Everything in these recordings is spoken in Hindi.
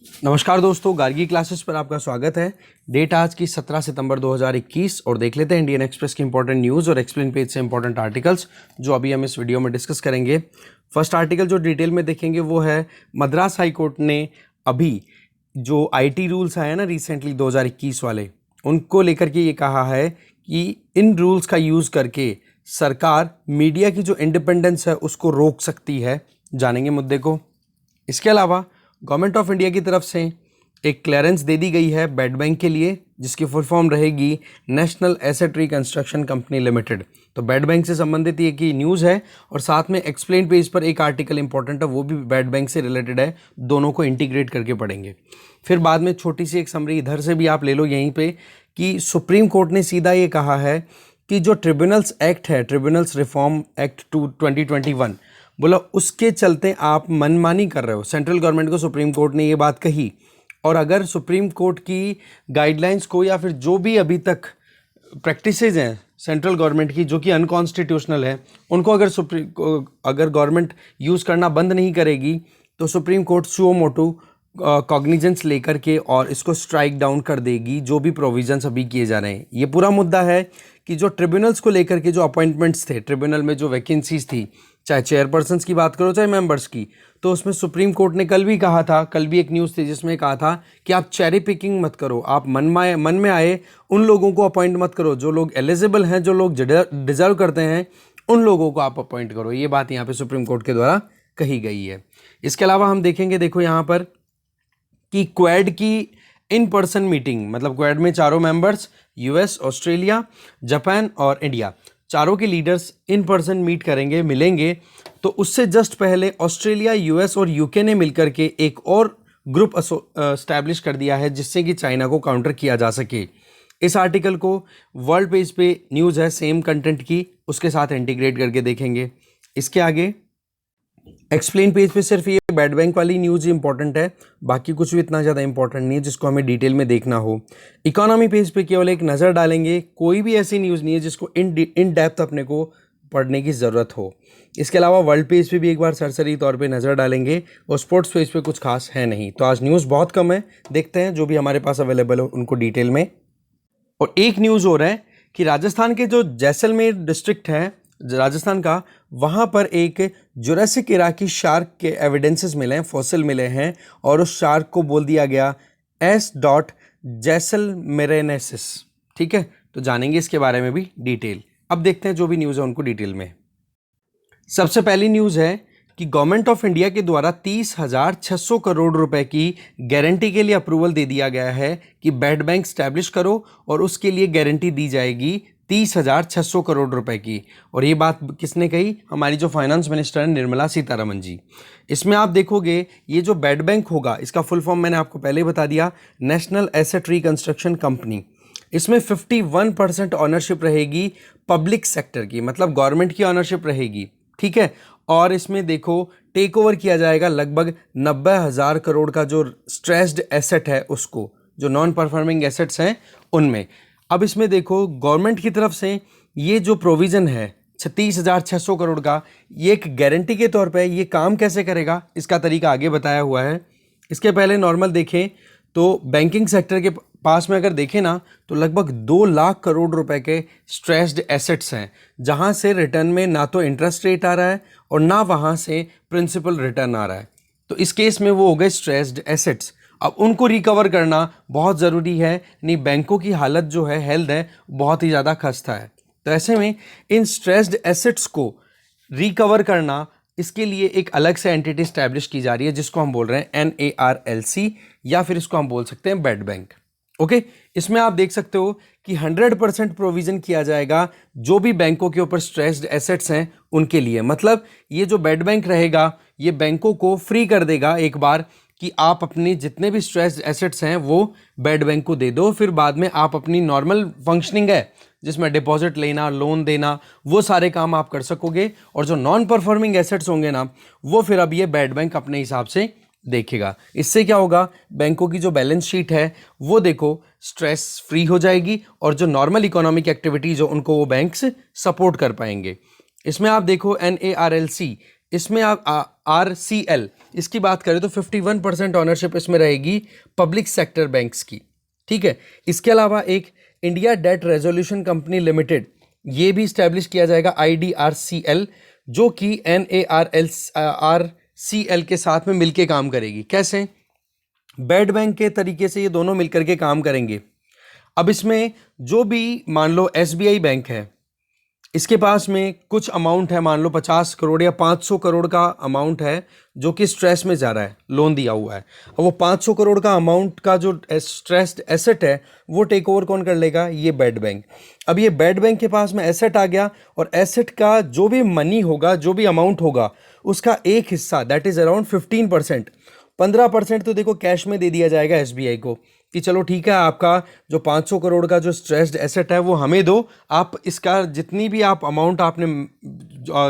नमस्कार दोस्तों, गार्गी क्लासेस पर आपका स्वागत है। डेट आज की 17 सितंबर 2021 और देख लेते हैं इंडियन एक्सप्रेस की इंपॉर्टेंट न्यूज़ और एक्सप्लेन पेज से इंपॉर्टेंट आर्टिकल्स जो अभी हम इस वीडियो में डिस्कस करेंगे। फर्स्ट आर्टिकल जो डिटेल में देखेंगे वो है मद्रास हाई कोर्ट ने अभी जो आईटी रूल्स आए हैं ना रिसेंटली 2021 वाले, उनको लेकर के ये कहा है कि इन रूल्स का यूज़ करके सरकार मीडिया की जो इंडिपेंडेंस है उसको रोक सकती है। जानेंगे मुद्दे को। इसके अलावा गवर्नमेंट ऑफ इंडिया की तरफ से एक क्लियरेंस दे दी गई है बेड बैंक के लिए, जिसकी फुल फॉर्म रहेगी national asset reconstruction company limited. तो बेड बैंक से संबंधित ये की न्यूज़ है और साथ में एक्सप्लेन पेज पर एक आर्टिकल इंपॉर्टेंट है, वो भी बेड बैंक से रिलेटेड है। दोनों को इंटीग्रेट करके पढ़ेंगे। फिर बाद में छोटी सी एक समरी इधर से भी आप ले लो यहीं पे कि सुप्रीम कोर्ट ने सीधा ये कहा है कि जो ट्रिब्यूनल्स एक्ट है, ट्रिब्यूनल्स रिफॉर्म एक्ट 2021, बोला उसके चलते आप मनमानी कर रहे हो। सेंट्रल गवर्नमेंट को सुप्रीम कोर्ट ने ये बात कही और अगर सुप्रीम कोर्ट की गाइडलाइंस को या फिर जो भी अभी तक प्रैक्टिसेज हैं सेंट्रल गवर्नमेंट की जो कि अनकॉन्स्टिट्यूशनल है, उनको अगर गवर्नमेंट यूज़ करना बंद नहीं करेगी तो supreme court suo motu cognizance लेकर के और इसको स्ट्राइक डाउन कर देगी जो भी प्रोविजंस अभी किए जा रहे हैं। ये पूरा मुद्दा है कि जो ट्रिब्यूनल्स को लेकर के जो अपॉइंटमेंट्स थे, ट्रिब्यूनल में जो वैकेंसीज थी, चाहे चेयरपर्सन्स की बात करो चाहे मेंबर्स की, तो उसमें सुप्रीम कोर्ट ने कल भी कहा था, कल भी एक न्यूज़ थी जिसमें कहा था कि आप चेरी पिकिंग मत करो, आप मन में आए उन लोगों को अपॉइंट मत करो, जो लोग एलिजिबल हैं, जो लोग डिजर्व करते हैं, उन लोगों को आप अपॉइंट करो। ये बात यहाँ पे सुप्रीम कोर्ट के द्वारा कही गई है। इसके अलावा हम देखेंगे, देखो यहाँ पर कि क्वेड की इन पर्सन मीटिंग, मतलब क्वेड में चारों मेंबर्स यूएस, ऑस्ट्रेलिया, जापान और इंडिया, चारों के लीडर्स इन पर्सन मीट करेंगे, मिलेंगे। तो उससे जस्ट पहले ऑस्ट्रेलिया, यूएस और यूके ने मिलकर के एक और ग्रुप एस्टैब्लिश कर दिया है जिससे कि चाइना को काउंटर किया जा सके। इस आर्टिकल को वर्ल्ड पेज पे न्यूज़ है सेम कंटेंट की, उसके साथ इंटीग्रेट करके देखेंगे। इसके आगे एक्सप्लेन पेज पे सिर्फ ये बेड बैंक वाली न्यूज़ इंपॉर्टेंट है, बाकी कुछ भी इतना ज़्यादा इंपॉर्टेंट नहीं है जिसको हमें डिटेल में देखना हो। इकोनॉमी पेज पे केवल एक नज़र डालेंगे, कोई भी ऐसी न्यूज़ नहीं है जिसको इन डेप्थ अपने को पढ़ने की ज़रूरत हो। इसके अलावा वर्ल्ड पेज पे भी एक बार सरसरी तौर पे नज़र डालेंगे और स्पोर्ट्स पेज पे कुछ खास है नहीं। तो आज न्यूज़ बहुत कम है, देखते हैं जो भी हमारे पास अवेलेबल हो उनको डिटेल में। और एक न्यूज़ हो रहा है कि राजस्थान के जो जैसलमेर डिस्ट्रिक्ट है राजस्थान का, वहाँ पर एक जुरासिक इरा की शार्क के एविडेंसेस मिले हैं, फॉसिल मिले हैं और उस शार्क को बोल दिया गया S. जैसलमेरेनेसिस। ठीक है, तो जानेंगे इसके बारे में भी डिटेल। अब देखते हैं जो भी न्यूज़ है उनको डिटेल में। सबसे पहली न्यूज़ है कि गवर्नमेंट ऑफ इंडिया के द्वारा 30,600 करोड़ रुपए की गारंटी के लिए अप्रूवल दे दिया गया है कि बेड बैंक स्टैब्लिश करो और उसके लिए गारंटी दी जाएगी 30,600 करोड़ रुपए की। और ये बात किसने कही? हमारी जो फाइनेंस मिनिस्टर है निर्मला सीतारमण जी। इसमें आप देखोगे ये जो बेड बैंक होगा, इसका फुल फॉर्म मैंने आपको पहले ही बता दिया, नेशनल एसेट रिकंस्ट्रक्शन कंपनी। इसमें 51% ऑनरशिप रहेगी पब्लिक सेक्टर की, मतलब गवर्नमेंट की ऑनरशिप रहेगी। ठीक है, और इसमें देखो टेक ओवर किया जाएगा लगभग 90,000 करोड़ का जो स्ट्रेस्ड एसेट है उसको, जो नॉन परफॉर्मिंग एसेट्स हैं उनमें। अब इसमें देखो गवर्नमेंट की तरफ से ये जो प्रोविज़न है 36,600 करोड़ का, ये एक गारंटी के तौर पे ये काम कैसे करेगा इसका तरीका आगे बताया हुआ है। इसके पहले नॉर्मल देखें तो बैंकिंग सेक्टर के पास में अगर देखें ना तो लगभग 2 लाख करोड़ रुपए के स्ट्रेस्ड एसेट्स हैं, जहां से रिटर्न में ना तो इंटरेस्ट रेट आ रहा है और ना वहां से प्रिंसिपल रिटर्न आ रहा है। तो इस केस में वो हो गए स्ट्रेस्ड एसेट्स। अब उनको रिकवर करना बहुत ज़रूरी है, नहीं बैंकों की हालत जो है, हेल्थ है, बहुत ही ज़्यादा खस्ता है। तो ऐसे में इन स्ट्रेस्ड एसेट्स को रिकवर करना, इसके लिए एक अलग से एंटिटी स्टैब्लिश की जा रही है जिसको हम बोल रहे हैं NARLC, या फिर इसको हम बोल सकते हैं बेड बैंक। ओके, इसमें आप देख सकते हो कि 100% प्रोविजन किया जाएगा जो भी बैंकों के ऊपर स्ट्रेस्ड एसेट्स हैं उनके लिए। मतलब ये जो बेड बैंक रहेगा ये बैंकों को फ्री कर देगा एक बार कि आप अपनी जितने भी स्ट्रेस्ड एसेट्स हैं वो बेड बैंक को दे दो, फिर बाद में आप अपनी नॉर्मल फंक्शनिंग है जिसमें डिपॉजिट लेना, लोन देना, वो सारे काम आप कर सकोगे। और जो नॉन परफॉर्मिंग एसेट्स होंगे ना, वो फिर अब ये बेड बैंक अपने हिसाब से देखेगा। इससे क्या होगा, बैंकों की जो बैलेंस शीट है वो देखो स्ट्रेस फ्री हो जाएगी और जो नॉर्मल इकोनॉमिक एक्टिविटीज़ हो उनको वो बैंक्स सपोर्ट कर पाएंगे। इसमें आप देखो NARLC इसमें आप RCL इसकी बात करें तो 51% ऑनरशिप इसमें रहेगी पब्लिक सेक्टर बैंक्स की, ठीक है। इसके अलावा एक India debt resolution company limited, ये भी स्टैब्लिश किया जाएगा IDRCL, जो कि NARCL के साथ में मिलके काम करेगी। कैसे? बेड बैंक के तरीके से ये दोनों मिलकर के काम करेंगे। अब इसमें जो भी मान लो SBI बैंक है, इसके पास में कुछ अमाउंट है, मान लो 50 करोड़ या 500 करोड़ का अमाउंट है जो कि स्ट्रेस में जा रहा है, लोन दिया हुआ है। अब वो 500 करोड़ का अमाउंट का जो स्ट्रेस्ड एसेट है वो टेक ओवर कौन कर लेगा? ये बेड बैंक। अब ये बेड बैंक के पास में एसेट आ गया और एसेट का जो भी मनी होगा, जो भी अमाउंट होगा, उसका एक हिस्सा दैट इज अराउंड 15%, 15% तो देखो कैश में दे दिया जाएगा SBI को कि चलो ठीक है, आपका जो 500 करोड़ का जो स्ट्रेस्ड एसेट है वो हमें दो, आप इसका जितनी भी आप अमाउंट आपने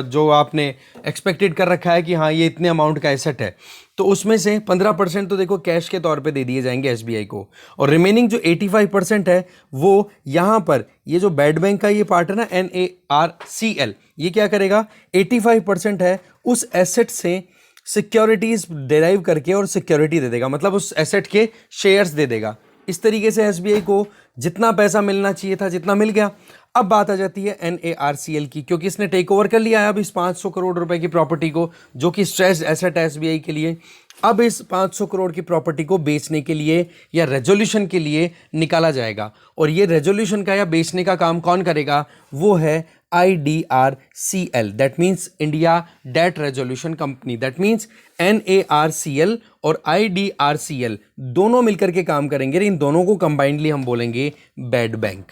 जो आपने एक्सपेक्टेड कर रखा है कि हाँ ये इतने अमाउंट का एसेट है, तो उसमें से 15% तो देखो कैश के तौर पे दे दिए जाएंगे SBI को, और रिमेनिंग जो 85% है वो यहाँ पर ये जो बेड बैंक का ये पार्ट है ना NARCL, ये क्या करेगा? 85% है उस एसेट से सिक्योरिटीज डिराइव करके और सिक्योरिटी दे देगा, मतलब उस एसेट के शेयर्स दे देगा। इस तरीके से SBI को जितना पैसा मिलना चाहिए था जितना मिल गया। अब बात आ जाती है NARCL की, क्योंकि इसने टेक ओवर कर लिया है अब इस 500 करोड़ रुपए की प्रॉपर्टी को, जो कि स्ट्रेस्ड एसेट है SBI के लिए। अब इस 500 करोड़ की प्रॉपर्टी को बेचने के लिए या रेजोल्यूशन के लिए निकाला जाएगा, और ये रेजोल्यूशन का या बेचने का काम कौन करेगा? वो है IDRCL, that means India debt resolution company. That means NARCL और IDRCL दोनों मिलकर के काम करेंगे, इन दोनों को कंबाइंडली हम बोलेंगे बेड बैंक,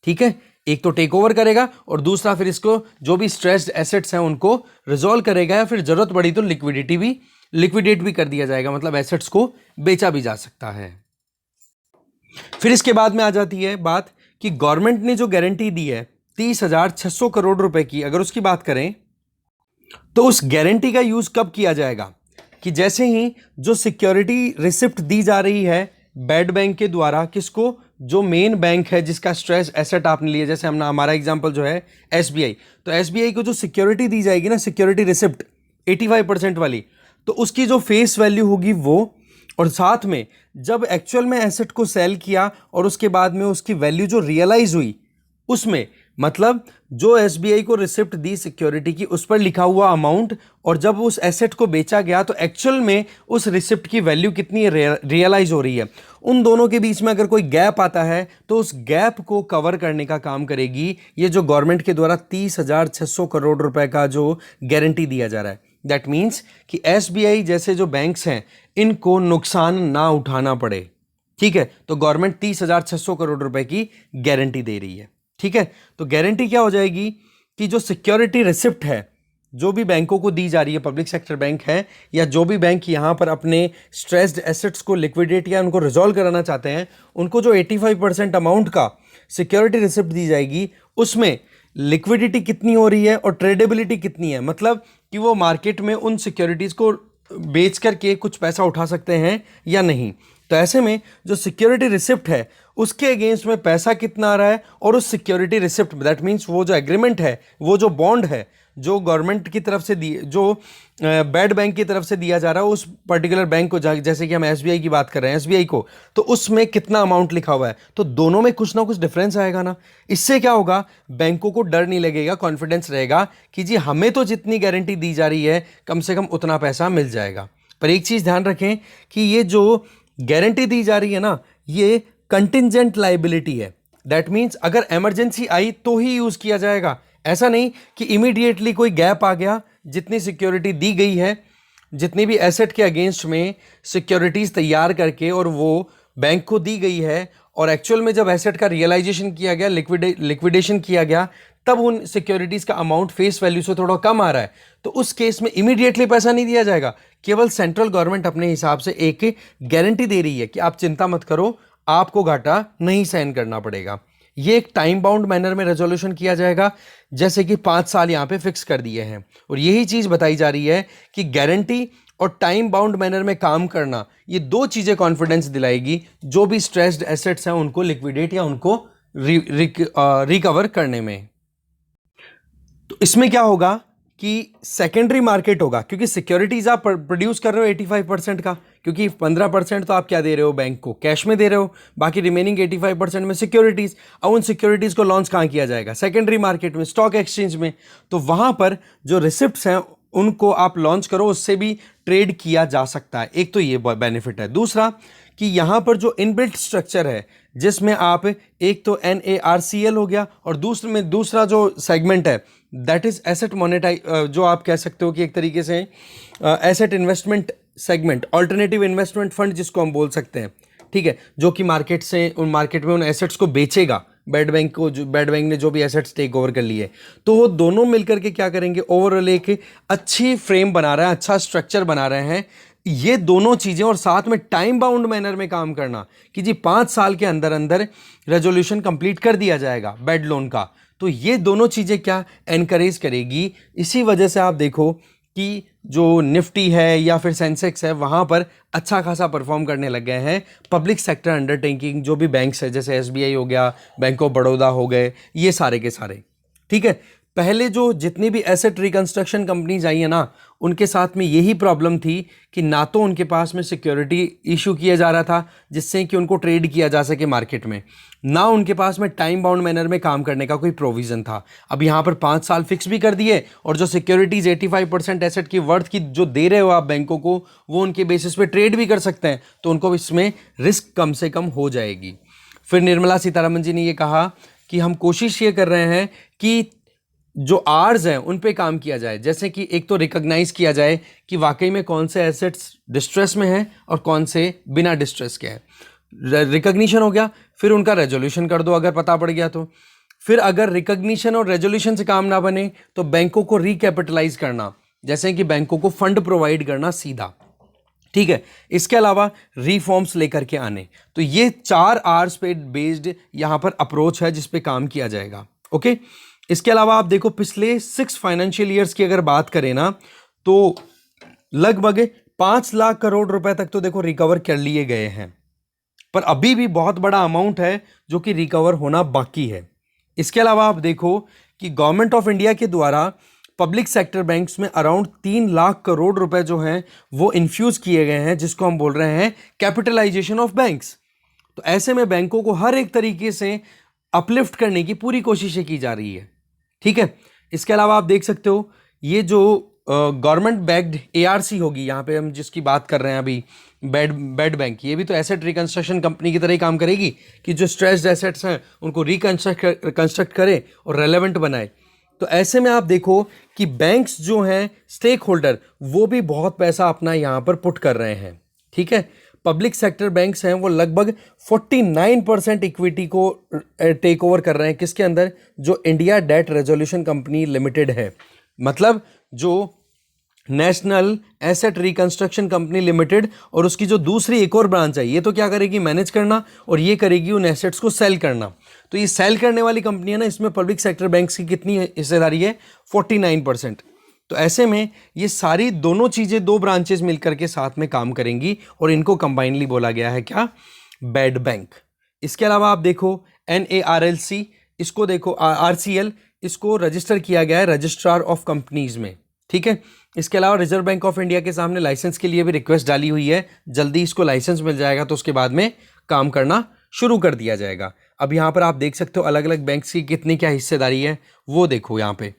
ठीक है। एक तो टेक ओवर करेगा और दूसरा फिर इसको जो भी स्ट्रेस्ड एसेट्स हैं उनको रिजॉल्व करेगा, या फिर जरूरत पड़ी तो लिक्विडेट भी कर दिया जाएगा, मतलब एसेट्स को बेचा भी जा सकता है। फिर इसके बाद में आ जाती है बात कि गवर्नमेंट ने जो गारंटी दी है 30,600 करोड़ रुपए की, अगर उसकी बात करें तो उस गारंटी का यूज कब किया जाएगा? कि जैसे ही जो सिक्योरिटी रिसिप्ट दी जा रही है बेड बैंक के द्वारा, किसको? जो मेन बैंक है जिसका स्ट्रेस एसेट आपने लिया, जैसे हमने हमारा एग्जांपल जो है SBI, तो SBI को जो सिक्योरिटी दी जाएगी ना, सिक्योरिटी रिसिप्ट 85% वाली, तो उसकी जो फेस वैल्यू होगी वो, और साथ में जब एक्चुअल में एसेट को सेल किया और उसके बाद में उसकी वैल्यू जो रियलाइज हुई उसमें, मतलब जो SBI को रिसिप्ट दी सिक्योरिटी की उस पर लिखा हुआ अमाउंट, और जब उस एसेट को बेचा गया तो एक्चुअल में उस रिसिप्ट की वैल्यू कितनी रियलाइज हो रही है, उन दोनों के बीच में अगर कोई गैप आता है तो उस गैप को कवर करने का काम करेगी ये जो गवर्नमेंट के द्वारा 30,600 करोड़ रुपए का जो गारंटी दिया जा रहा है। दैट मीन्स कि SBI जैसे जो बैंक्स हैं इनको नुकसान ना उठाना पड़े, ठीक है। तो गवर्नमेंट 30,600 करोड़ रुपए की गारंटी दे रही है, ठीक है। तो गारंटी क्या हो जाएगी कि जो सिक्योरिटी रिसिप्ट है जो भी बैंकों को दी जा रही है, पब्लिक सेक्टर बैंक है या जो भी बैंक यहां पर अपने स्ट्रेस्ड एसेट्स को लिक्विडेट या उनको रिजॉल्व कराना चाहते हैं, उनको जो 85% अमाउंट का सिक्योरिटी रिसिप्ट दी जाएगी उसमें लिक्विडिटी कितनी हो रही है और ट्रेडेबिलिटी कितनी है, मतलब कि वो मार्केट में उन सिक्योरिटीज को बेच करके कुछ पैसा उठा सकते हैं या नहीं। तो ऐसे में जो सिक्योरिटी रिसिप्ट है उसके अगेंस्ट में पैसा कितना आ रहा है, और उस सिक्योरिटी रिसिप्ट दैट मीन्स वो जो एग्रीमेंट है, वो जो बॉन्ड है जो गवर्नमेंट की तरफ से दी, जो बेड बैंक की तरफ से दिया जा रहा है उस पर्टिकुलर बैंक को, जैसे कि हम SBI की बात कर रहे हैं SBI को, तो उसमें कितना अमाउंट लिखा हुआ है, तो दोनों में कुछ ना कुछ डिफरेंस आएगा ना। इससे क्या होगा, बैंकों को डर नहीं लगेगा, कॉन्फिडेंस रहेगा कि जी हमें तो जितनी गारंटी दी जा रही है कम से कम उतना पैसा मिल जाएगा। पर एक चीज़ ध्यान रखें कि ये जो गारंटी दी जा रही है ना, ये कंटिंजेंट लाइबिलिटी है। दैट मीन्स अगर इमरजेंसी आई तो ही यूज किया जाएगा, ऐसा नहीं कि इमीडिएटली कोई गैप आ गया, जितनी सिक्योरिटी दी गई है, जितनी भी एसेट के अगेंस्ट में सिक्योरिटीज तैयार करके और वो बैंक को दी गई है, और एक्चुअल में जब एसेट का रियलाइजेशन किया गया, लिक्विडेशन किया गया, तब उन सिक्योरिटीज का अमाउंट फेस वैल्यू से थोड़ा कम आ रहा है, तो उस केस में इमीडिएटली पैसा नहीं दिया जाएगा। केवल सेंट्रल गवर्नमेंट अपने हिसाब से एक गारंटी दे रही है कि आप चिंता मत करो, आपको घाटा नहीं सहन करना पड़ेगा। ये एक टाइम बाउंड मैनर में रेजोल्यूशन किया जाएगा, जैसे कि 5 साल यहाँ पे फिक्स कर दिए हैं, और यही चीज बताई जा रही है कि गारंटी और टाइम बाउंड मैनर में काम करना, ये दो चीजें कॉन्फिडेंस दिलाएगी जो भी स्ट्रेस्ड एसेट्स हैं उनको लिक्विडेट या उनको रिकवर करने में। तो इसमें क्या होगा कि सेकेंडरी मार्केट होगा, क्योंकि सिक्योरिटीज आप प्रोड्यूस कर रहे हो 85% का, क्योंकि 15% तो आप क्या दे रहे हो बैंक को, कैश में दे रहे हो, बाकी रिमेनिंग 85% में सिक्योरिटीज। अब उन सिक्योरिटीज को लॉन्च कहाँ किया जाएगा? सेकेंडरी मार्केट में, स्टॉक एक्सचेंज में। तो वहां पर जो रिसिप्ट्स हैं उनको आप लॉन्च करो, उससे भी ट्रेड किया जा सकता है। एक तो ये बेनिफिट है। दूसरा कि यहां पर जो इनबिल्ट स्ट्रक्चर है, जिसमें आप एक तो NARCL हो गया, और दूसरा जो सेगमेंट है दैट इज एसेट मोनेटाइज, जो आप कह सकते हो कि एक तरीके से asset investment segment, alternative investment fund जिसको हम बोल सकते हैं, ठीक है, जो कि मार्केट में उन एसेट्स को बेचेगा बेड बैंक ने जो भी एसेट्स टेक ओवर कर लिए। तो वो दोनों मिलकर के क्या करेंगे, ओवरऑल एक अच्छी फ्रेम बना रहे हैं, अच्छा स्ट्रक्चर बना रहे हैं। ये दोनों चीजें, और साथ में टाइम बाउंड मैनर में काम करना कि जी 5 साल के अंदर अंदर रेजोल्यूशन कंप्लीट कर दिया जाएगा बेड लोन का। तो ये दोनों चीजें क्या एनकरेज करेगी। इसी वजह से आप देखो कि जो निफ्टी है या फिर सेंसेक्स है, वहां पर अच्छा खासा परफॉर्म करने लग गए हैं पब्लिक सेक्टर अंडरटेकिंग, जो भी बैंक्स है, जैसे SBI हो गया, बैंक ऑफ बड़ौदा हो गए, ये सारे के सारे। ठीक है, पहले जो जितनी भी एसेट रिकंस्ट्रक्शन कंपनीज आई है ना, उनके साथ में यही प्रॉब्लम थी कि ना तो उनके पास में सिक्योरिटी इशू किया जा रहा था जिससे कि उनको ट्रेड किया जा सके मार्केट में, ना उनके पास में टाइम बाउंड मैनर में काम करने का कोई प्रोविजन था। अब यहाँ पर 5 साल फिक्स भी कर दिए, और जो सिक्योरिटीज 85% एसेट की वर्थ की जो दे रहे हो आप बैंकों को, वो उनके बेसिस पे ट्रेड भी कर सकते हैं, तो उनको इसमें रिस्क कम से कम हो जाएगी। फिर निर्मला सीतारमन जी ने ये कहा कि हम कोशिश ये कर रहे हैं कि जो आर्स हैं उन पे काम किया जाए, जैसे कि एक तो रिकॉग्नाइज किया जाए कि वाकई में कौन से एसेट्स डिस्ट्रेस में हैं और कौन से बिना डिस्ट्रेस के हैं। रिकॉग्निशन हो गया, फिर उनका रेजोल्यूशन कर दो अगर पता पड़ गया तो। फिर अगर रिकॉग्निशन और रेजोल्यूशन से काम ना बने तो बैंकों को रिकैपिटलाइज करना, जैसे कि बैंकों को फंड प्रोवाइड करना सीधा। ठीक है, इसके अलावा रिफॉर्म्स लेकर के आने। तो ये 4 आर्स पे बेस्ड यहां पर अप्रोच है जिस पे काम किया जाएगा। ओके, इसके अलावा आप देखो पिछले 6 फाइनेंशियल ईयर्स की अगर बात करें ना, तो लगभग 5 लाख करोड़ रुपए तक तो देखो रिकवर कर लिए गए हैं, पर अभी भी बहुत बड़ा अमाउंट है जो कि रिकवर होना बाकी है। इसके अलावा आप देखो कि गवर्नमेंट ऑफ इंडिया के द्वारा पब्लिक सेक्टर बैंक्स में अराउंड 3 लाख करोड़ रुपए जो हैं वो इन्फ्यूज किए गए हैं, जिसको हम बोल रहे हैं कैपिटलाइजेशन ऑफ बैंक्स। तो ऐसे में बैंकों को हर एक तरीके से अपलिफ्ट करने की पूरी कोशिशें की जा रही है। ठीक है, इसके अलावा आप देख सकते हो ये जो गवर्नमेंट बैक्ड ARC होगी, यहाँ पे हम जिसकी बात कर रहे हैं अभी, बेड बैंक, ये भी तो एसेट रिकंस्ट्रक्शन कंपनी की तरह ही काम करेगी कि जो स्ट्रेस्ड एसेट्स हैं उनको रिकंस्ट्रक्ट करे और रेलेवेंट बनाए। तो ऐसे में आप देखो कि बैंक्स जो हैं स्टेक होल्डर, वो भी बहुत पैसा अपना यहाँ पर पुट कर रहे हैं। ठीक है, पब्लिक सेक्टर बैंक्स हैं वो लगभग 49% इक्विटी को टेक ओवर कर रहे हैं, किसके अंदर? जो India debt resolution company limited है, मतलब जो national asset reconstruction company limited, और उसकी जो दूसरी एक और ब्रांच है, ये तो क्या करेगी? मैनेज करना, और ये करेगी उन एसेट्स को सेल करना। तो ये सेल करने वाली कंपनी है ना, इसमें पब्लिक सेक्टर बैंक्स की कितनी हिस्सेदारी है? 49%। तो ऐसे में ये सारी दोनों चीजें, 2 ब्रांचेस मिलकर के साथ में काम करेंगी, और इनको कंबाइनली बोला गया है क्या? Bed bank. इसके अलावा आप देखो NARLC, इसको देखो RCL, इसको रजिस्टर किया गया है रजिस्ट्रार ऑफ कंपनीज में। ठीक है, इसके अलावा रिजर्व बैंक ऑफ इंडिया के सामने लाइसेंस के लिए भी रिक्वेस्ट डाली हुई है, जल्दी इसको लाइसेंस मिल जाएगा तो उसके बाद में काम करना शुरू कर दिया जाएगा। अब यहाँ पर आप देख सकते हो अलग अलग बैंक्स की कितनी क्या हिस्सेदारी है, वो देखो यहाँ पे।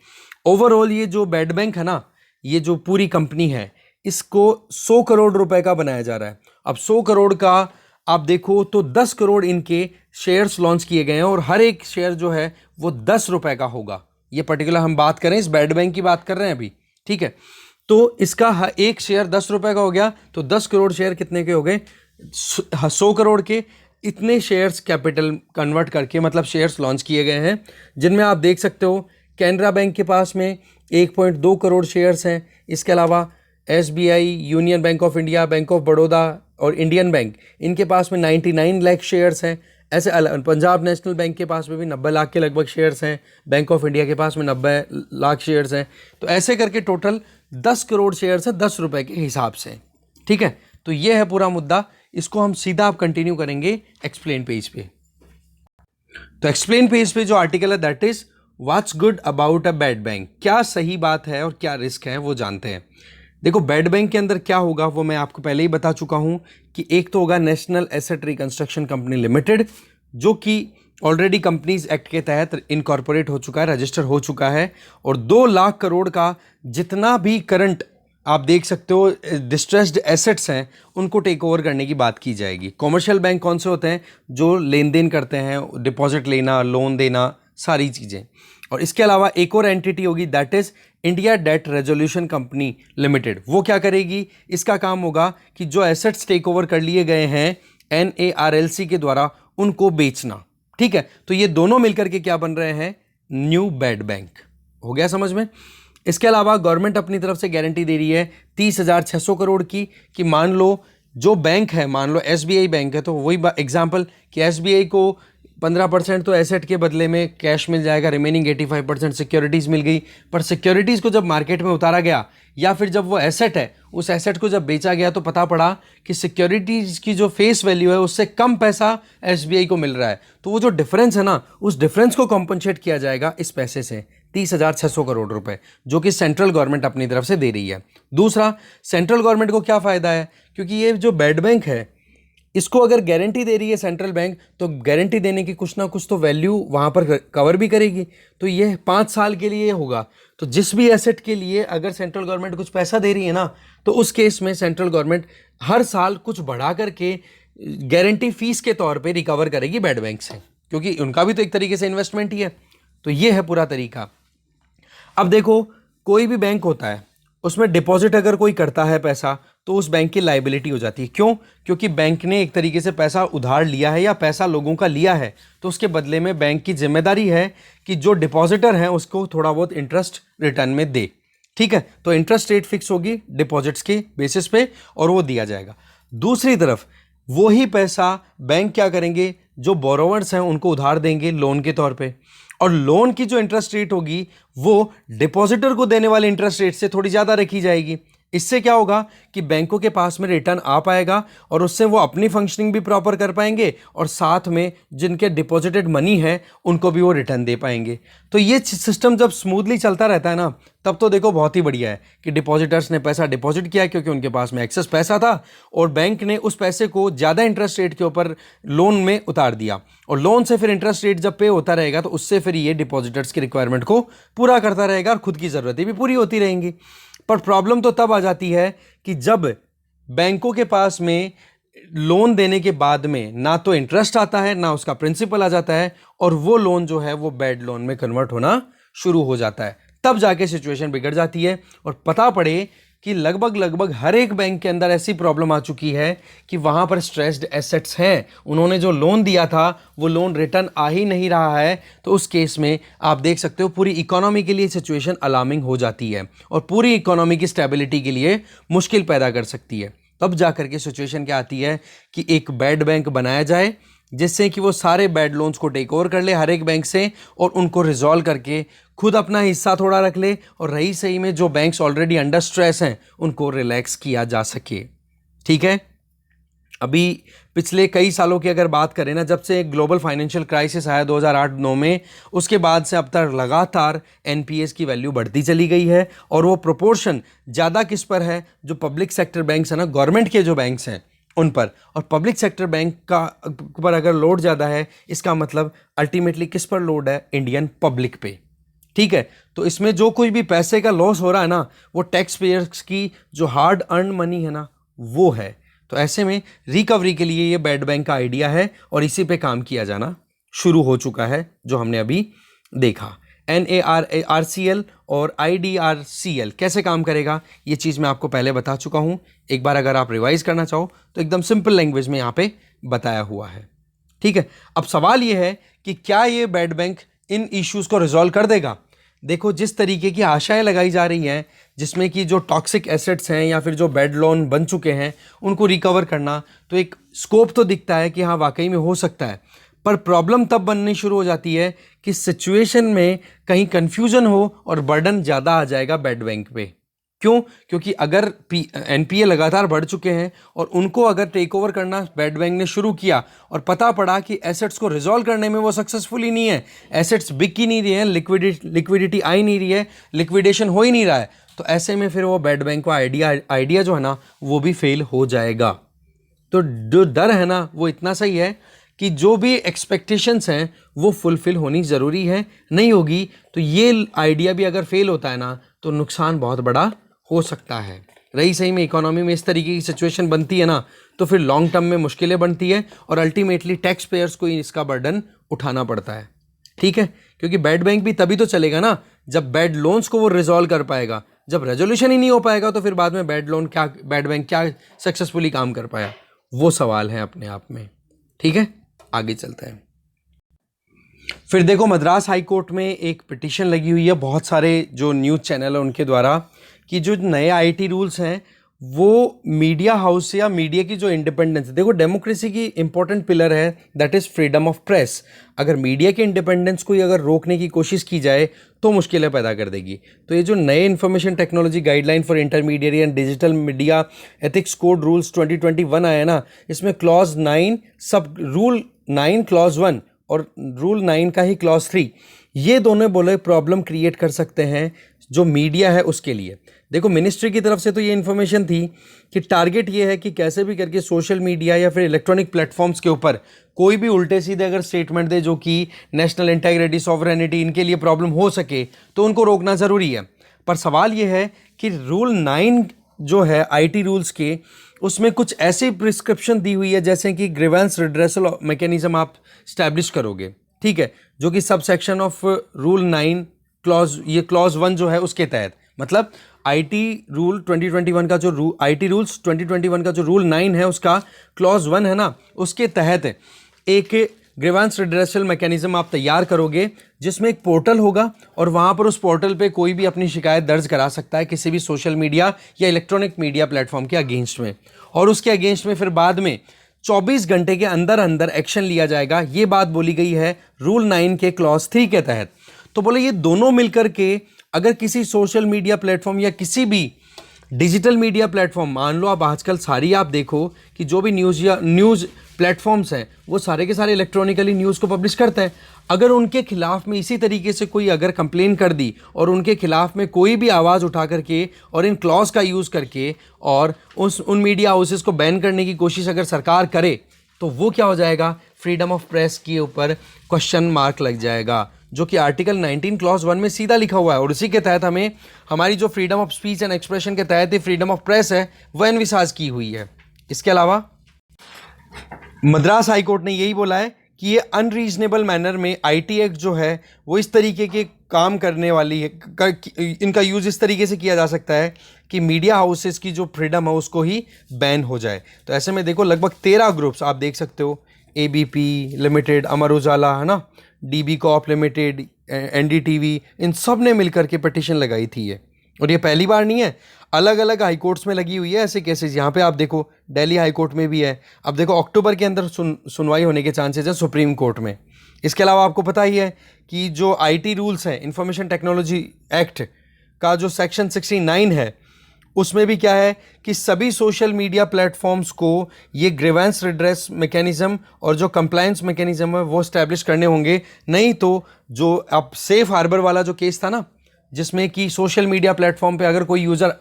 ओवरऑल ये जो बेड बैंक है ना, ये जो पूरी कंपनी है, इसको 100 करोड़ रुपए का बनाया जा रहा है। अब 100 करोड़ का आप देखो तो 10 करोड़ इनके शेयर्स लॉन्च किए गए हैं, और हर एक शेयर जो है वो 10 रुपए का होगा। ये पर्टिकुलर हम बात करें, इस बेड बैंक की बात कर रहे हैं अभी। ठीक है, तो इसका एक शेयर 10 रुपए का हो गया, तो 10 करोड़ शेयर कितने के हो गए? 100 करोड़ के। इतने शेयर्स कैपिटल कन्वर्ट करके मतलब शेयर्स लॉन्च किए गए हैं, जिनमें आप देख सकते हो कैनरा बैंक के पास में 1.2 करोड़ शेयर्स हैं। इसके अलावा SBI, union bank of India, bank of Baroda और इंडियन बैंक, इनके पास में 99 लाख शेयर्स हैं। ऐसे पंजाब नेशनल बैंक के पास में भी 90 लाख के लगभग शेयर्स हैं, बैंक ऑफ इंडिया के पास में 90 लाख शेयर्स हैं। तो ऐसे करके टोटल 10 करोड़ शेयर्स है 10 रुपए के हिसाब से। ठीक है, तो ये है पूरा मुद्दा। इसको हम सीधा आप कंटिन्यू करेंगे एक्सप्लेन पेज पे। तो एक्सप्लेन पेज पे जो आर्टिकल है that is what's good about a bad bank, क्या सही बात है और क्या रिस्क है वो जानते हैं। देखो बैड बैंक के अंदर क्या होगा वो मैं आपको पहले ही बता चुका हूं कि एक तो होगा national asset reconstruction company limited, जो कि ऑलरेडी कंपनीज एक्ट के तहत इनकॉर्पोरेट हो चुका है, रजिस्टर हो चुका है, और 2 लाख करोड़ का जितना भी करंट आप देख सकते हो डिस्ट्रेस्ड एसेट्स हैं उनको टेक ओवर करने की बात की जाएगी। कॉमर्शियल बैंक कौन से होते हैं? जो लेन देन करते हैं, डिपॉजिट लेना, लोन देना, सारी चीज़ें। और इसके अलावा एक और एंटिटी होगी, that is India debt resolution company limited. वो क्या करेगी? इसका काम होगा कि जो एसेट्स टेक ओवर कर लिए गए हैं NARLC के द्वारा उनको बेचना। ठीक है, तो ये दोनों मिलकर के क्या बन रहे हैं? New bad bank. हो गया समझ में? इसके अलावा गवर्नमेंट अपनी तरफ से गारंटी दे रही है 30,600 करोड़ की, कि मान लो जो बैंक है, मान लो SBI बैंक है, तो वही एग्जांपल कि SBI को 15% तो एसेट के बदले में कैश मिल जाएगा, रिमेनिंग 85% सिक्योरिटीज़ मिल गई। पर सिक्योरिटीज़ को जब मार्केट में उतारा गया या फिर जब वो एसेट है उस एसेट को जब बेचा गया तो पता पड़ा कि सिक्योरिटीज़ की जो फेस वैल्यू है उससे कम पैसा SBI को मिल रहा है। तो वो जो डिफरेंस है ना, उस डिफरेंस को कॉम्पनसेट किया जाएगा इस पैसे से, 30,600 करोड़ रुपए, जो कि सेंट्रल गवर्नमेंट अपनी तरफ से दे रही है। दूसरा, सेंट्रल गवर्नमेंट को क्या फ़ायदा है? क्योंकि ये जो बैड बैंक है इसको अगर गारंटी दे रही है सेंट्रल बैंक, तो गारंटी देने की कुछ ना कुछ तो वैल्यू वहाँ पर कवर भी करेगी। तो ये 5 साल के लिए होगा। तो जिस भी एसेट के लिए अगर सेंट्रल गवर्नमेंट कुछ पैसा दे रही है ना, तो उस केस में सेंट्रल गवर्नमेंट हर साल कुछ बढ़ा करके गारंटी फीस के तौर पे रिकवर करेगी बैड बैंक से, क्योंकि उनका भी तो एक तरीके से इन्वेस्टमेंट ही है। तो ये है पूरा तरीका। अब देखो, कोई भी बैंक होता है उसमें डिपॉजिट अगर कोई करता है पैसा तो उस बैंक की लायबिलिटी हो जाती है। क्यों? क्योंकि बैंक ने एक तरीके से पैसा उधार लिया है या पैसा लोगों का लिया है, तो उसके बदले में बैंक की जिम्मेदारी है कि जो डिपॉजिटर है उसको थोड़ा बहुत इंटरेस्ट रिटर्न में दे। ठीक है, तो इंटरेस्ट रेट फिक्स होगी डिपॉजिट्स के बेसिस पे और वो दिया जाएगा। दूसरी तरफ वही पैसा बैंक क्या करेंगे, जो बोरोवर्स हैं उनको उधार देंगे लोन के तौर पे, और लोन की जो इंटरेस्ट रेट होगी वो डिपॉजिटर को देने वाले इंटरेस्ट रेट से थोड़ी ज़्यादा रखी जाएगी। इससे क्या होगा कि बैंकों के पास में रिटर्न आ पाएगा और उससे वो अपनी फंक्शनिंग भी प्रॉपर कर पाएंगे और साथ में जिनके डिपॉजिटेड मनी है उनको भी वो रिटर्न दे पाएंगे। तो ये सिस्टम जब स्मूथली चलता रहता है ना, तब तो देखो बहुत ही बढ़िया है कि डिपॉजिटर्स ने पैसा डिपॉजिट किया क्योंकि उनके पास में एक्सेस पैसा था, और बैंक ने उस पैसे को ज़्यादा इंटरेस्ट रेट के ऊपर लोन में उतार दिया, और लोन से फिर इंटरेस्ट रेट जब पे होता रहेगा तो उससे फिर ये डिपॉजिटर्स की रिक्वायरमेंट को पूरा करता रहेगा और खुद की ज़रूरतें भी पूरी होती रहेंगी। पर प्रॉब्लम तो तब आ जाती है कि जब बैंकों के पास में लोन देने के बाद में ना तो इंटरेस्ट आता है ना उसका प्रिंसिपल आ जाता है, और वो लोन जो है वो बैड लोन में कन्वर्ट होना शुरू हो जाता है। तब जाके सिचुएशन बिगड़ जाती है और पता पड़े कि लगभग हर एक बैंक के अंदर ऐसी प्रॉब्लम आ चुकी है कि वहाँ पर स्ट्रेस्ड एसेट्स हैं, उन्होंने जो लोन दिया था वो लोन रिटर्न आ ही नहीं रहा है। तो उस केस में आप देख सकते हो पूरी इकोनॉमी के लिए सिचुएशन अलार्मिंग हो जाती है और पूरी इकोनॉमी की स्टेबिलिटी के लिए मुश्किल पैदा कर सकती है। तब जा करके सिचुएशन क्या आती है कि एक बैड बैंक बनाया जाए जिससे कि वो सारे बैड लोन्स को टेक ओवर कर ले हर एक बैंक से और उनको रिजॉल्व करके खुद अपना हिस्सा थोड़ा रख ले, और रही सही में जो बैंक्स ऑलरेडी अंडर स्ट्रेस हैं उनको रिलैक्स किया जा सके। ठीक है, अभी पिछले कई सालों की अगर बात करें ना, जब से ग्लोबल फाइनेंशियल क्राइसिस आया 2008-9 में, उसके बाद से अब तक लगातार NPAs की वैल्यू बढ़ती चली गई है, और वो प्रोपोर्शन ज़्यादा किस पर है? जो पब्लिक सेक्टर बैंक्स हैं ना, गवर्नमेंट के जो बैंक्स हैं उन पर। और पब्लिक सेक्टर बैंक का पर अगर लोड ज़्यादा है, इसका मतलब अल्टीमेटली किस पर लोड है? इंडियन पब्लिक पे। ठीक है, तो इसमें जो कोई भी पैसे का लॉस हो रहा है ना, वो टैक्स पेयर्स की जो हार्ड अर्न मनी है ना, वो है। तो ऐसे में रिकवरी के लिए ये बैड बैंक का आइडिया है और इसी पे काम किया जाना शुरू हो चुका है, जो हमने अभी देखा। NARCL और IDRCL कैसे काम करेगा ये चीज़ मैं आपको पहले बता चुका हूँ। एक बार अगर आप रिवाइज करना चाहो तो एकदम सिंपल लैंग्वेज में यहाँ पे बताया हुआ है। ठीक है, अब सवाल ये है कि क्या ये बैड बैंक इन इश्यूज़ को रिजॉल्व कर देगा? देखो, जिस तरीके की आशाएं लगाई जा रही हैं जिसमें कि जो टॉक्सिक एसेट्स हैं या फिर जो बैड लोन बन चुके हैं उनको रिकवर करना, तो एक स्कोप तो दिखता है कि हाँ वाकई में हो सकता है। पर प्रॉब्लम तब बननी शुरू हो जाती है कि सिचुएशन में कहीं कंफ्यूजन हो और बर्डन ज़्यादा आ जाएगा बैड बैंक पे। क्यों? क्योंकि अगर एनपीए लगातार बढ़ चुके हैं और उनको अगर टेक ओवर करना बैड बैंक ने शुरू किया और पता पड़ा कि एसेट्स को रिजॉल्व करने में वो सक्सेसफुल ही नहीं है, एसेट्स बिक ही नहीं रही है, लिक्विडिटी आ ही नहीं रही है, लिक्विडेशन हो ही नहीं रहा है, तो ऐसे में फिर वो बैड बैंक का आइडिया जो है ना वो भी फेल हो जाएगा। तो जो डर है ना वो इतना सही है कि जो भी एक्सपेक्टेशंस हैं वो फुलफिल होनी ज़रूरी है, नहीं होगी तो ये आइडिया भी अगर फेल होता है ना तो नुकसान बहुत बड़ा हो सकता है। रही सही में इकोनॉमी में इस तरीके की सिचुएशन बनती है ना तो फिर लॉन्ग टर्म में मुश्किलें बनती है और अल्टीमेटली टैक्स पेयर्स को इसका बर्डन उठाना पड़ता है। ठीक है, क्योंकि बैड बैंक भी तभी तो चलेगा ना जब बैड लोन्स को वो रिजॉल्व कर पाएगा। जब रेजोल्यूशन ही नहीं हो पाएगा तो फिर बाद में बैड बैंक क्या सक्सेसफुली काम कर पाया, वो सवाल है अपने आप में। ठीक है, आगे चलते हैं। फिर देखो मद्रास हाई कोर्ट में एक पिटीशन लगी हुई है बहुत सारे जो न्यूज़ चैनल है उनके द्वारा कि जो नए आईटी रूल्स हैं वो मीडिया हाउस या मीडिया की जो इंडिपेंडेंस, देखो डेमोक्रेसी की इंपॉर्टेंट पिलर है that is freedom of press. अगर मीडिया के इंडिपेंडेंस को अगर रोकने की कोशिश की जाए तो मुश्किलें पैदा कर देगी। तो ये जो नए information technology guideline for intermediate and digital media ethics code rules 2021 आया ना, इसमें क्लॉज 9 सब रूल 9 क्लॉज 1 और रूल 9 का ही क्लॉज 3, ये दोनों बोले प्रॉब्लम क्रिएट कर सकते हैं जो मीडिया है उसके लिए। देखो मिनिस्ट्री की तरफ से तो ये इन्फॉर्मेशन थी कि टारगेट ये है कि कैसे भी करके सोशल मीडिया या फिर इलेक्ट्रॉनिक प्लेटफॉर्म्स के ऊपर कोई भी उल्टे सीधे अगर स्टेटमेंट दे जो कि नेशनल इंटेग्रिटी सॉवरेनिटी इनके लिए प्रॉब्लम हो सके तो उनको रोकना ज़रूरी है। पर सवाल ये है कि रूल 9 जो है आईटी रूल्स के, उसमें कुछ ऐसी प्रिस्क्रिप्शन दी हुई है जैसे कि ग्रीवेंस रिड्रेसल मैकेनिज्म आप स्टैब्लिश करोगे, ठीक है, जो कि sub section of rule 9 clause, ये क्लॉज 1 जो है उसके तहत, मतलब आईटी रूल 2021 का जो आईटी रूल्स 2021 का जो रूल 9 है उसका क्लॉज 1 है ना, उसके तहत एक ग्रीवेंस रिड्रेसल मैकेनिज्म आप तैयार करोगे जिसमें एक पोर्टल होगा और वहाँ पर उस पोर्टल पे कोई भी अपनी शिकायत दर्ज करा सकता है किसी भी सोशल मीडिया या इलेक्ट्रॉनिक मीडिया प्लेटफॉर्म के अगेंस्ट में, और उसके अगेंस्ट में फिर बाद में 24 घंटे के अंदर अंदर एक्शन लिया जाएगा। ये बात बोली गई है रूल 9 के क्लॉज 3 के तहत। तो बोले ये दोनों मिलकर के अगर किसी सोशल मीडिया प्लेटफॉर्म या किसी भी डिजिटल मीडिया प्लेटफॉर्म, मान लो आप आजकल सारी आप देखो कि जो भी न्यूज़ प्लेटफॉर्म्स हैं वो सारे के सारे इलेक्ट्रॉनिकली न्यूज़ को पब्लिश करते हैं, अगर उनके खिलाफ में इसी तरीके से कोई अगर कंप्लेन कर दी और उनके खिलाफ में कोई भी आवाज़ उठा करके और इन क्लॉज का यूज़ करके और उन मीडिया हाउसेस को बैन करने की कोशिश अगर सरकार करे तो वो क्या हो जाएगा, फ्रीडम ऑफ प्रेस के ऊपर क्वेश्चन मार्क लग जाएगा, जो कि आर्टिकल 19 क्लॉज 1 में सीधा लिखा हुआ है। और उसी के तहत हमें हमारी जो freedom of speech and expression के तहत ही फ्रीडम ऑफ प्रेस है वह एनविसाज की हुई है। इसके अलावा मद्रास हाई कोर्ट ने यही बोला है कि ये अनरीजनेबल मैनर में आईटी एक्ट जो है वो इस तरीके के काम करने वाली है, इनका यूज़ इस तरीके से किया जा सकता है कि मीडिया हाउसेस की जो फ्रीडम है उसको ही बैन हो जाए। तो ऐसे में देखो लगभग 13 ग्रुप्स आप देख सकते हो, एबीपी लिमिटेड, अमर उजाला है ना, डीबी कॉप लिमिटेड, एनडीटीवी, इन सब ने मिलकर के पिटीशन लगाई थी ये। और ये पहली बार नहीं है, अलग अलग हाई कोर्ट्स में लगी हुई है ऐसे केसेस। यहाँ पे आप देखो दिल्ली हाई कोर्ट में भी है, अब देखो अक्टूबर के अंदर सुनवाई होने के चांसेस है सुप्रीम कोर्ट में। इसके अलावा आपको पता ही है कि जो आईटी रूल्स हैं, इंफॉर्मेशन टेक्नोलॉजी एक्ट का जो सेक्शन 69 है, उसमें भी क्या है कि सभी सोशल मीडिया प्लेटफॉर्म्स को ये ग्रीवेंस रिड्रेस मैकेनिज्म और जो कंप्लायंस मैकेनिज्म है वो स्टैब्लिश करने होंगे, नहीं तो जो अब सेफ हार्बर वाला जो केस था ना, जिसमें कि सोशल मीडिया प्लेटफॉर्म पे अगर कोई यूज़र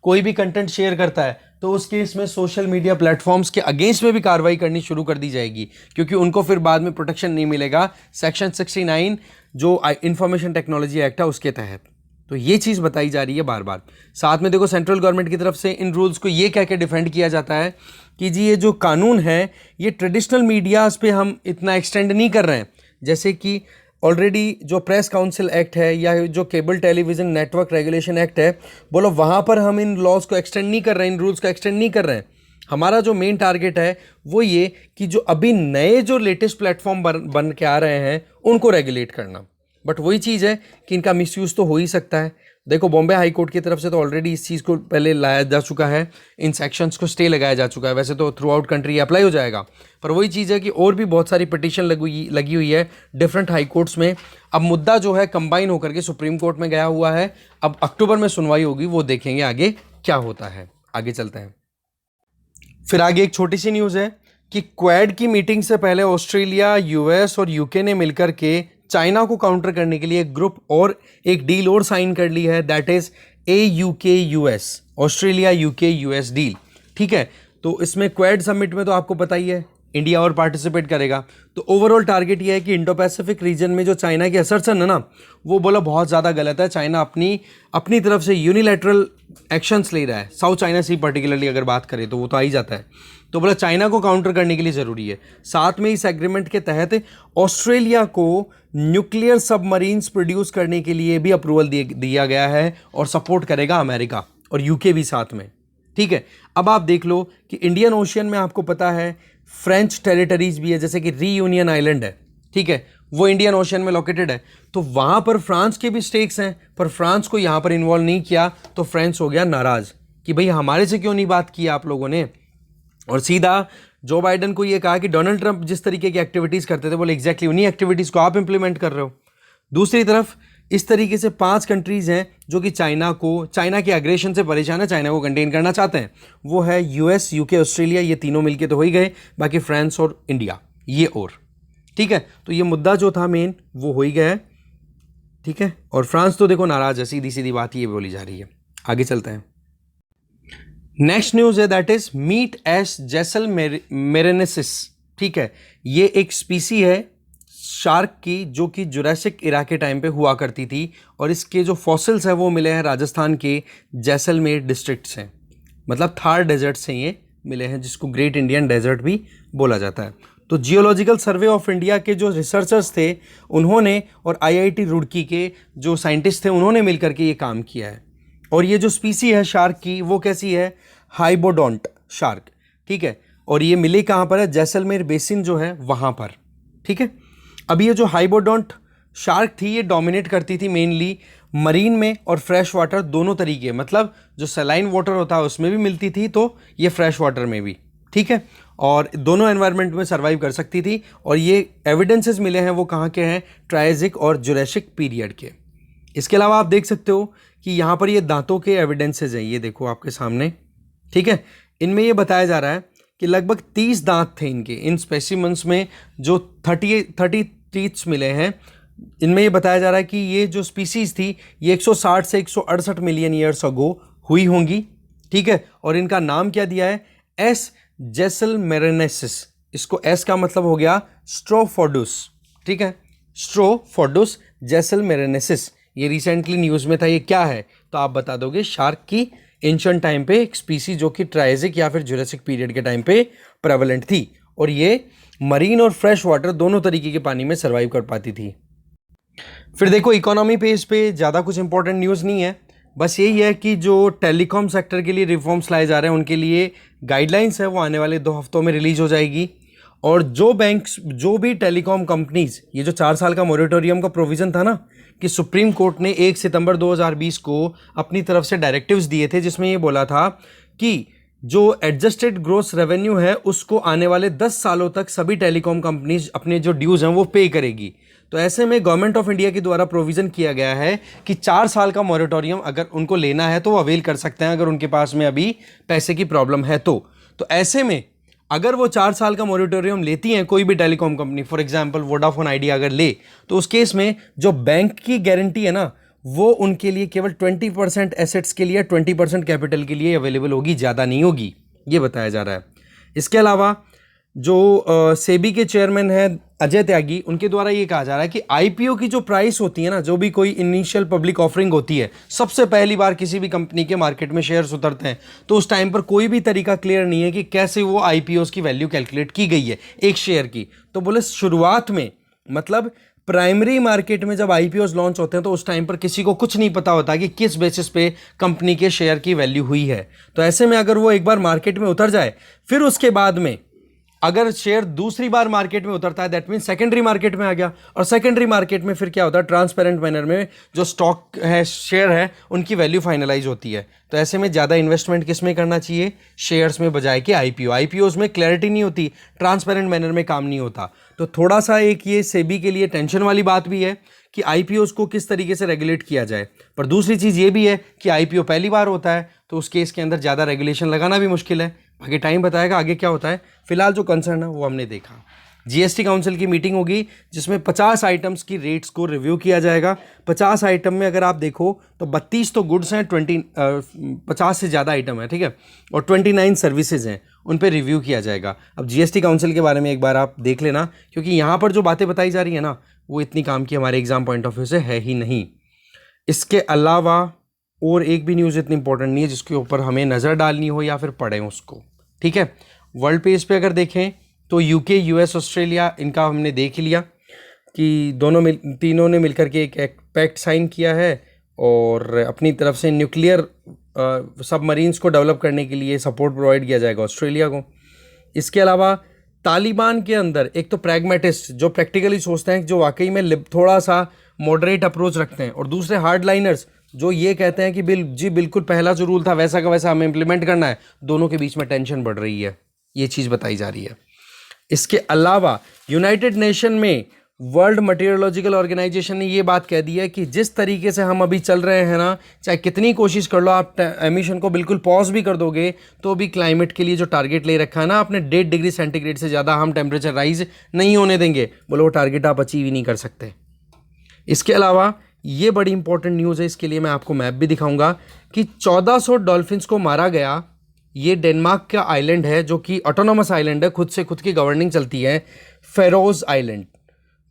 कोई भी कंटेंट शेयर करता है तो उस केस में सोशल मीडिया प्लेटफॉर्म्स के अगेंस्ट में भी कार्रवाई करनी शुरू कर दी जाएगी, क्योंकि उनको फिर बाद में प्रोटेक्शन नहीं मिलेगा सेक्शन 69 जो इंफॉर्मेशन टेक्नोलॉजी एक्ट है उसके तहत। तो ये चीज़ बताई जा रही है बार बार। साथ में देखो सेंट्रल गवर्नमेंट की तरफ से इन रूल्स को ये कह के डिफेंड किया जाता है कि जी ये जो कानून है ये ट्रेडिशनल मीडियाज़ पे हम इतना एक्सटेंड नहीं कर रहे हैं, जैसे कि ऑलरेडी जो प्रेस काउंसिल एक्ट है या जो cable television network regulation act है, बोलो वहाँ पर हम इन लॉज को एक्सटेंड नहीं कर रहे हैं, इन रूल्स को एक्सटेंड नहीं कर रहे हैं। हमारा जो मेन टारगेट है वो ये कि जो अभी नए जो लेटेस्ट प्लेटफॉर्म बन के आ रहे हैं उनको रेगुलेट करना। बट वही चीज़ है कि इनका मिसयूज़ तो हो ही सकता है। देखो बॉम्बे हाई कोर्ट की तरफ से तो ऑलरेडी इस चीज़ को पहले लाया जा चुका है, इन सेक्शंस को स्टे लगाया जा चुका है। वैसे तो थ्रू आउट कंट्री अप्लाई हो जाएगा, पर वही चीज़ है कि और भी बहुत सारी पिटीशन लगी हुई है डिफरेंट हाई कोर्ट्स में। अब मुद्दा जो है कंबाइन होकर के सुप्रीम कोर्ट में गया हुआ है, अब अक्टूबर में सुनवाई होगी, वो देखेंगे आगे क्या होता है। आगे चलते हैं। फिर आगे एक छोटी सी न्यूज़ है कि क्वाड की मीटिंग से पहले ऑस्ट्रेलिया, यूएस और यूके ने मिलकर के चाइना को काउंटर करने के लिए एक ग्रुप और एक डील और साइन कर ली है, that is AUKUS, Australia UK US deal. ठीक है, तो इसमें क्वाड समिट में तो आपको पता ही है इंडिया और पार्टिसिपेट करेगा। तो ओवरऑल टारगेट ये है कि इंडो पैसिफिक रीजन में जो चाइना की असर्शन है ना, वो बोला बहुत ज़्यादा गलत है। चाइना अपनी तरफ से यूनिलैटरल एक्शंस ले रहा है। साउथ चाइना सी पर्टिकुलरली अगर बात करें तो वो तो आ ही जाता है। तो बोला चाइना को काउंटर करने के लिए ज़रूरी है। साथ में इस एग्रीमेंट के तहत ऑस्ट्रेलिया को न्यूक्लियर सबमरीन्स प्रोड्यूस करने के लिए भी अप्रूवल दिया गया है और सपोर्ट करेगा अमेरिका और यूके भी साथ में। ठीक है, अब आप देख लो कि इंडियन ओशियन में आपको पता है फ्रेंच टेरिटरीज भी है, जैसे कि रीयूनियन आइलैंड है। ठीक है, वो इंडियन ओशियन में लोकेटेड है, तो वहां पर फ्रांस के भी स्टेक्स हैं, पर फ्रांस को यहां पर इन्वॉल्व नहीं किया, तो फ्रांस हो गया नाराज कि भाई हमारे से क्यों नहीं बात की आप लोगों ने। और सीधा जो बाइडेन को ये कहा कि डोनाल्ड ट्रंप जिस तरीके की एक्टिविटीज़ करते थे, बोले एग्जैक्टली उन्हीं एक्टिविटीज़ को आप इंप्लीमेंट कर रहे हो। दूसरी तरफ इस तरीके से 5 कंट्रीज़ हैं जो कि चाइना के एग्रेशन से परेशान है, चाइना को कंटेन करना चाहते हैं। वो है यूएस, यूके, ऑस्ट्रेलिया, ये तीनों मिलके तो हो ही गए, बाकी फ्रांस और इंडिया ये और। ठीक है, तो ये मुद्दा जो था मेन वो हो ही गया है। ठीक है, और फ्रांस तो देखो नाराज है, सीधी सीधी बात ये बोली जा रही है। आगे चलते हैं। नेक्स्ट न्यूज़ है दैट इज मीट एस जैसलमेरिनेसिस। ठीक है, ये एक स्पीसी है शार्क की जो कि जुरासिक इरा के टाइम पे हुआ करती थी, और इसके जो फॉसिल्स हैं वो मिले हैं राजस्थान के जैसलमेर डिस्ट्रिक्ट से, मतलब थार डेजर्ट से ये मिले हैं, जिसको ग्रेट इंडियन डेजर्ट भी बोला जाता है। तो जियोलॉजिकल सर्वे ऑफ इंडिया के जो रिसर्चर्स थे उन्होंने, और IIT रुड़की के जो साइंटिस्ट थे उन्होंने मिलकर के ये काम किया है। और ये जो स्पीसी है शार्क की वो कैसी है, हाइबोडोंट शार्क। ठीक है, और ये मिली कहाँ पर है, जैसलमेर बेसिन जो है वहाँ पर। ठीक है, अब ये जो हाइबोडोंट शार्क थी ये डोमिनेट करती थी मेनली मरीन में और फ्रेश वाटर दोनों तरीके, मतलब जो सलाइन वाटर होता है उसमें भी मिलती थी, तो ये फ्रेश वाटर में भी। ठीक है, और दोनों एनवायरनमेंट में सर्वाइव कर सकती थी। और ये एविडेंसेस मिले हैं वो कहाँ के हैं, ट्रायजिक और जुरासिक पीरियड के। इसके अलावा आप देख सकते हो कि यहाँ पर ये दांतों के एविडेंसेस हैं, ये देखो आपके सामने। ठीक है, इनमें ये बताया जा रहा है कि लगभग 30 दांत थे इनके, इन स्पेसिमन्स में जो 30 टीथ्स मिले हैं। इनमें ये बताया जा रहा है कि ये जो स्पीसीज थी ये 160 से 168 मिलियन ईयर्स अगो हुई होंगी। ठीक है, और इनका नाम क्या दिया है, एस जैसलमेरिनेसिस। इसको एस का मतलब हो गया स्ट्रोफोडुस। ठीक है, स्ट्रोफोडुस जैसलमेरिनेसिस। ये रिसेंटली न्यूज़ में था, ये क्या है तो आप बता दोगे, शार्क की एंशिएंट टाइम पे एक स्पीसी जो कि ट्रायजिक या फिर जुरासिक पीरियड के टाइम पे प्रेवलेंट थी, और ये मरीन और फ्रेश वाटर दोनों तरीके के पानी में सर्वाइव कर पाती थी। फिर देखो इकोनॉमी पेज पे ज़्यादा कुछ इंपॉर्टेंट न्यूज़ नहीं है, बस यही है कि जो टेलीकॉम सेक्टर के लिए रिफॉर्म्स लाए जा रहे हैं उनके लिए गाइडलाइंस है वो आने वाले 2 हफ्तों में रिलीज हो जाएगी। और जो भी टेलीकॉम कंपनीज, ये जो 4 साल का मोरेटोरियम का प्रोविज़न था ना, कि सुप्रीम कोर्ट ने 1 सितंबर 2020 को अपनी तरफ से डायरेक्टिव्स दिए थे, जिसमें ये बोला था कि जो एडजस्टेड ग्रॉस रेवेन्यू है उसको आने वाले 10 सालों तक सभी टेलीकॉम कंपनीज अपने जो ड्यूज़ हैं वो पे करेगी। तो ऐसे में गवर्नमेंट ऑफ इंडिया के द्वारा प्रोविज़न किया गया है कि 4 साल का मोरेटोरियम अगर उनको लेना है तो वो अवेल कर सकते हैं, अगर उनके पास में अभी पैसे की प्रॉब्लम है तो ऐसे में अगर वो 4 साल का मोरेटोरियम लेती हैं कोई भी telecom company, for example Vodafone idea अगर ले, तो उस केस में जो बैंक की गारंटी है ना वो उनके लिए केवल 20% एसेट्स के लिए, 20% कैपिटल के लिए अवेलेबल होगी, ज़्यादा नहीं होगी, ये बताया जा रहा है। इसके अलावा जो सेबी के चेयरमैन हैं अजय त्यागी, उनके द्वारा ये कहा जा रहा है कि आईपीओ की जो प्राइस होती है ना, जो भी कोई इनिशियल पब्लिक ऑफरिंग होती है, सबसे पहली बार किसी भी कंपनी के मार्केट में शेयर्स उतरते हैं, तो उस टाइम पर कोई भी तरीका क्लियर नहीं है कि कैसे वो आईपीओ की वैल्यू कैलकुलेट की गई है एक शेयर की। तो बोले शुरुआत में, मतलब प्राइमरी मार्केट में जब आईपीओज लॉन्च होते हैं तो उस टाइम पर किसी को कुछ नहीं पता होता कि किस बेसिस पे कंपनी के शेयर की वैल्यू हुई है। तो ऐसे में अगर वो एक बार मार्केट में उतर जाए, फिर उसके बाद में अगर शेयर दूसरी बार मार्केट में उतरता है दैट मीन सेकेंडरी मार्केट में आ गया, और सेकेंडरी मार्केट में फिर क्या होता है, ट्रांसपेरेंट मैनर में जो स्टॉक है, शेयर है, उनकी वैल्यू फाइनलाइज होती है। तो ऐसे में ज़्यादा इन्वेस्टमेंट किस में करना चाहिए, शेयर्स में बजाय के आईपीओ। आईपीओज में क्लैरिटी नहीं होती, ट्रांसपेरेंट मैनर में काम नहीं होता। तो थोड़ा सा एक ये सेबी के लिए टेंशन वाली बात भी है कि आईपीओज को किस तरीके से रेगुलेट किया जाए। पर दूसरी चीज़ ये भी है कि आईपीओ पहली बार होता है, तो उस केस के अंदर ज़्यादा रेगुलेशन लगाना भी मुश्किल है। आगे टाइम बताएगा आगे क्या होता है। फिलहाल जो कंसर्न है वो हमने देखा। जीएसटी काउंसिल की मीटिंग होगी जिसमें 50 आइटम्स की रेट्स को रिव्यू किया जाएगा। 50 आइटम में अगर आप देखो तो 32 तो गुड्स हैं, 50 से ज़्यादा आइटम है, ठीक है, और 29 सर्विसेज हैं, उन पे रिव्यू किया जाएगा। अब जीएसटी काउंसिल के बारे में एक बार आप देख लेना, क्योंकि यहाँ पर जो बातें बताई जा रही है ना, वो इतनी काम की हमारे एग्जाम पॉइंट ऑफ व्यू से है ही नहीं। इसके अलावा और एक भी न्यूज़ इतनी इंपॉर्टेंट नहीं है जिसके ऊपर हमें नज़र डालनी हो या फिर पढ़ें उसको, ठीक है। वर्ल्ड पेज पे अगर देखें तो यूके, यूएस, ऑस्ट्रेलिया, इनका हमने देख लिया कि तीनों ने मिलकर के एक पैक्ट साइन किया है और अपनी तरफ से न्यूक्लियर सबमरीन्स को डेवलप करने के लिए सपोर्ट प्रोवाइड किया जाएगा ऑस्ट्रेलिया को। इसके अलावा तालिबान के अंदर एक तो प्रैग्मेटिस्ट जो प्रैक्टिकली सोचते हैं, जो वाकई में थोड़ा सा मॉडरेट अप्रोच रखते हैं, और दूसरे हार्ड लाइनर्स जो ये कहते हैं कि बिल्कुल पहला जो रूल था वैसा का वैसा हमें इम्प्लीमेंट करना है। दोनों के बीच में टेंशन बढ़ रही है, ये चीज़ बताई जा रही है। इसके अलावा यूनाइटेड नेशन में वर्ल्ड मटीरियोलॉजिकल ऑर्गेनाइजेशन ने ये बात कह दी है कि जिस तरीके से हम अभी चल रहे हैं ना, चाहे कितनी कोशिश कर लो, आप एमिशन को बिल्कुल पॉज भी कर दोगे तो भी क्लाइमेट के लिए जो टारगेट ले रखा है ना आपने 1.5 डिग्री सेंटीग्रेड से ज़्यादा हम टेम्परेचर राइज नहीं होने देंगे। बोलो वो टारगेट आप अचीव ही नहीं कर सकते। इसके अलावा ये बड़ी इंपॉर्टेंट न्यूज़ है, इसके लिए मैं आपको मैप भी दिखाऊंगा कि 1400 डॉल्फिन्स को मारा गया। ये डेनमार्क का आइलैंड है जो कि ऑटोनोमस आइलैंड है, खुद से खुद की गवर्निंग चलती है, फेरोज आइलैंड।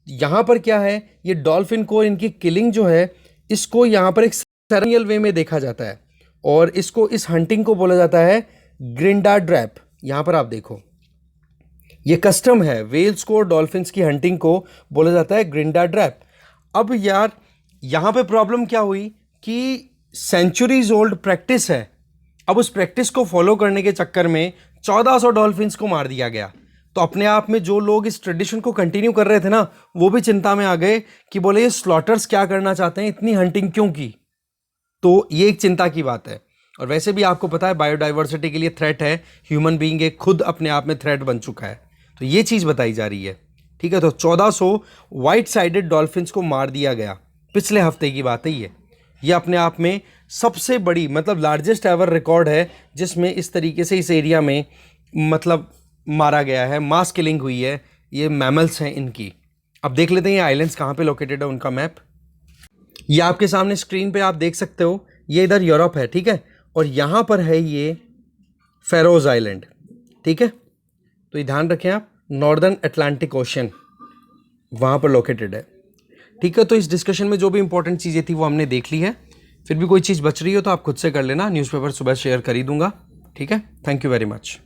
यहाँ पर क्या है, ये डॉल्फिन को, इनकी किलिंग जो है, इसको यहाँ पर एक सेरेमनियल वे में देखा जाता है और इसको, इस हंटिंग को बोला जाता है ग्रिंडा ड्रैप। यहाँ पर आप देखो, ये कस्टम है, वेल्स को, डॉल्फिन्स की हंटिंग को बोला जाता है ग्रिंडा ड्रैप। अब यार यहाँ पे प्रॉब्लम क्या हुई कि सेंचुरीज ओल्ड प्रैक्टिस है, अब उस प्रैक्टिस को फॉलो करने के चक्कर में 1400 डॉल्फिन्स को मार दिया गया। तो अपने आप में जो लोग इस ट्रेडिशन को कंटिन्यू कर रहे थे ना, वो भी चिंता में आ गए कि बोले ये स्लॉटर्स क्या करना चाहते हैं, इतनी हंटिंग क्यों की। तो ये एक चिंता की बात है। और वैसे भी आपको पता है बायोडाइवर्सिटी के लिए थ्रेट है, ह्यूमन बीइंग एक खुद अपने आप में थ्रेट बन चुका है। तो ये चीज़ बताई जा रही है, ठीक है। तो 1400 वाइट साइडेड डॉल्फिन्स को मार दिया गया, पिछले हफ्ते की बात है ये अपने आप में सबसे बड़ी, मतलब लार्जेस्ट एवर रिकॉर्ड है जिसमें इस तरीके से इस एरिया में मतलब मारा गया है, मास किलिंग हुई है। ये मैमल्स हैं इनकी। अब देख लेते हैं ये आइलैंड्स कहाँ पे लोकेटेड है, उनका मैप ये आपके सामने स्क्रीन पे आप देख सकते हो। ये इधर यूरोप है, ठीक है, और यहाँ पर है ये फेरोज आइलैंड, ठीक है। तो ये ध्यान रखें आप, नॉर्दर्न अटलांटिक ओशन वहाँ पर लोकेटेड है, ठीक है। तो इस डिस्कशन में जो भी इंपॉर्टेंट चीज़ें थी वो हमने देख ली है। फिर भी कोई चीज़ बच रही हो तो आप खुद से कर लेना, न्यूज़पेपर सुबह शेयर कर ही दूंगा, ठीक है। Thank you very much.